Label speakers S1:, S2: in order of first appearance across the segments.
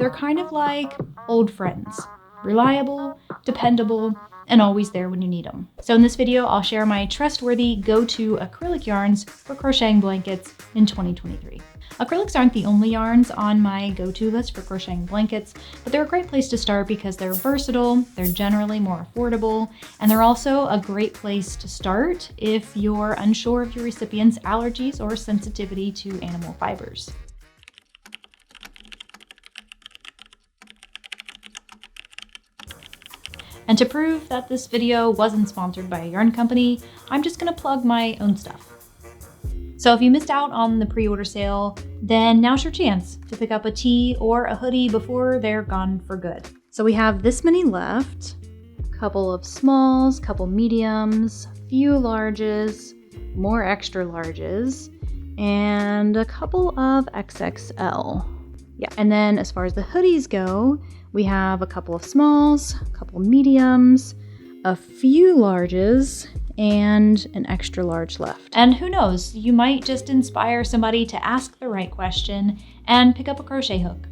S1: They're kind of like old friends. Reliable, dependable, and always there when you need them. So in this video, I'll share my trustworthy go-to acrylic yarns for crocheting blankets in 2023. Acrylics aren't the only yarns on my go-to list for crocheting blankets, but they're a great place to start because they're versatile, they're generally more affordable, and they're also a great place to start if you're unsure of your recipient's allergies or sensitivity to animal fibers. And to prove that this video wasn't sponsored by a yarn company, I'm just gonna plug my own stuff. So if you missed out on the pre-order sale, then now's your chance to pick up a tee or a hoodie before they're gone for good. So we have this many left, a couple of smalls, couple mediums, few larges, more extra larges, and a couple of XXL. Yeah, and then as far as the hoodies go, we have a couple of smalls, a couple mediums, a few larges, and an extra large left. And who knows, you might just inspire somebody to ask the right question and pick up a crochet hook.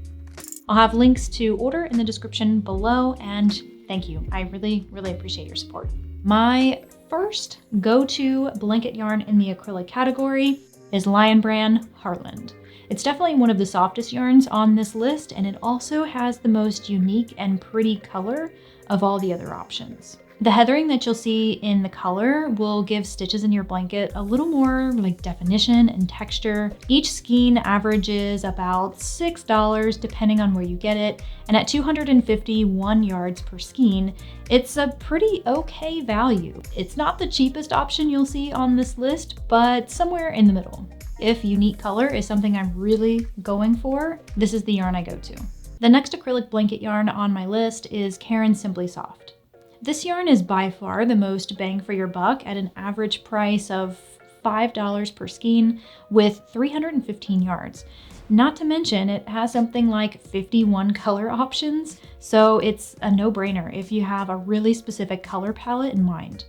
S1: I'll have links to order in the description below, and thank you. I really appreciate your support. My first go-to blanket yarn in the acrylic category is Lion Brand Heartland. It's definitely one of the softest yarns on this list, and it also has the most unique and pretty color of all the other options. The heathering that you'll see in the color will give stitches in your blanket a little more like definition and texture. Each skein averages about $6 depending on where you get it, and at 251 yards per skein, it's a pretty okay value. It's not the cheapest option you'll see on this list, but somewhere in the middle. If unique color is something I'm really going for, this is the yarn I go to. The next acrylic blanket yarn on my list is Caron Simply Soft. This yarn is by far the most bang for your buck at an average price of $5 per skein with 315 yards. Not to mention it has something like 51 color options, so it's a no-brainer if you have a really specific color palette in mind.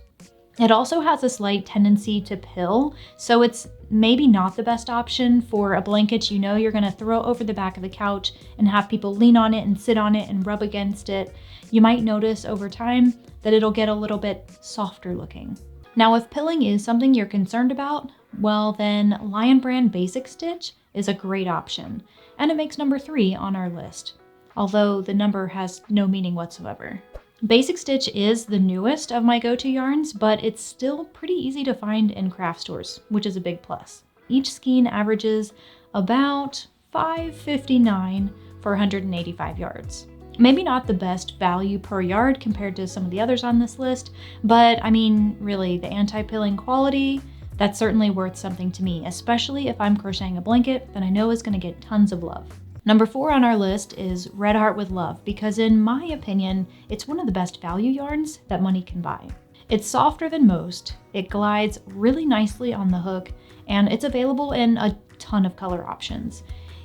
S1: It also has a slight tendency to pill, so it's maybe not the best option for a blanket you know you're gonna throw over the back of the couch and have people lean on it and sit on it and rub against it. You might notice over time that it'll get a little bit softer looking. Now, if pilling is something you're concerned about, well then Lion Brand Basic Stitch is a great option, and it makes number 3 on our list, although the number has no meaning whatsoever. Basic Stitch is the newest of my go-to yarns, but it's still pretty easy to find in craft stores, which is a big plus. Each skein averages about $5.59 for 185 yards. Maybe not the best value per yard compared to some of the others on this list, but I mean, really, the anti-pilling quality, that's certainly worth something to me, especially if I'm crocheting a blanket that I know is gonna get tons of love. Number 4 on our list is Red Heart with Love, because in my opinion, it's one of the best value yarns that money can buy. It's softer than most, it glides really nicely on the hook, and it's available in a ton of color options.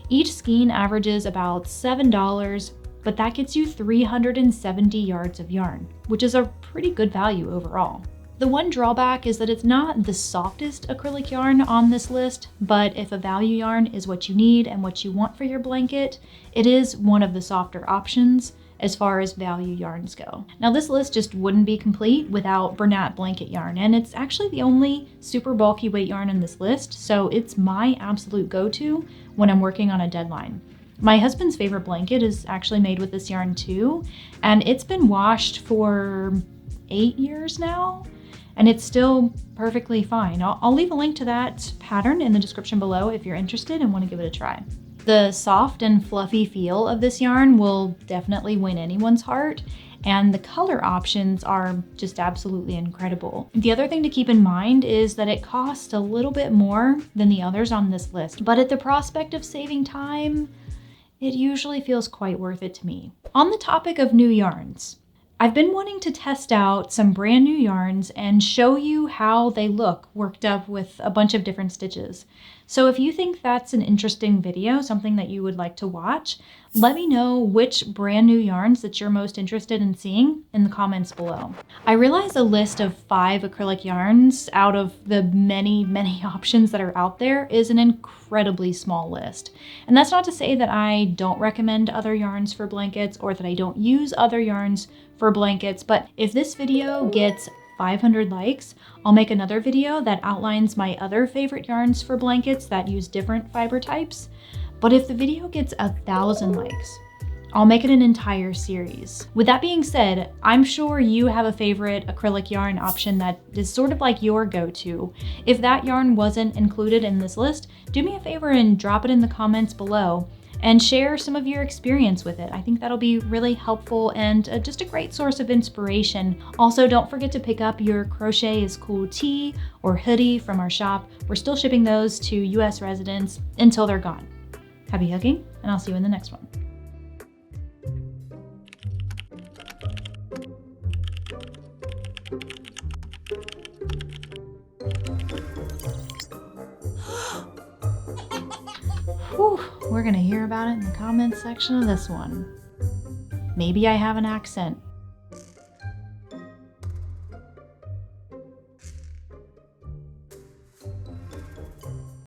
S1: Each skein averages about $7, but that gets you 370 yards of yarn, which is a pretty good value overall. The one drawback is that it's not the softest acrylic yarn on this list, but if a value yarn is what you need and what you want for your blanket, it is one of the softer options as far as value yarns go. Now this list just wouldn't be complete without Bernat Blanket yarn, and it's actually the only super bulky weight yarn in this list, so it's my absolute go-to when I'm working on a deadline. My husband's favorite blanket is actually made with this yarn too, and it's been washed for 8 years now, and it's still perfectly fine. I'll leave a link to that pattern in the description below if you're interested and want to give it a try. The soft and fluffy feel of this yarn will definitely win anyone's heart, and the color options are just absolutely incredible. The other thing to keep in mind is that it costs a little bit more than the others on this list, but at the prospect of saving time, it usually feels quite worth it to me. On the topic of new yarns, I've been wanting to test out some brand new yarns and show you how they look worked up with a bunch of different stitches. So if you think that's an interesting video, something that you would like to watch, let me know which brand new yarns that you're most interested in seeing in the comments below. I realize a list of 5 acrylic yarns out of the many options that are out there is an incredibly small list. And that's not to say that I don't recommend other yarns for blankets or that I don't use other yarns for blankets, but if this video gets 500 likes, I'll make another video that outlines my other favorite yarns for blankets that use different fiber types. But if the video gets 1,000 likes, I'll make it an entire series. With that being said, I'm sure you have a favorite acrylic yarn option that is sort of like your go-to. If that yarn wasn't included in this list, do me a favor and drop it in the comments below and share some of your experience with it. I think that'll be really helpful and just a great source of inspiration. Also, don't forget to pick up your Crochet is Cool tee or hoodie from our shop. We're still shipping those to US residents until they're gone. Happy hooking, and I'll see you in the next one. Whew, we're gonna hear about it in the comments section of this one. Maybe I have an accent.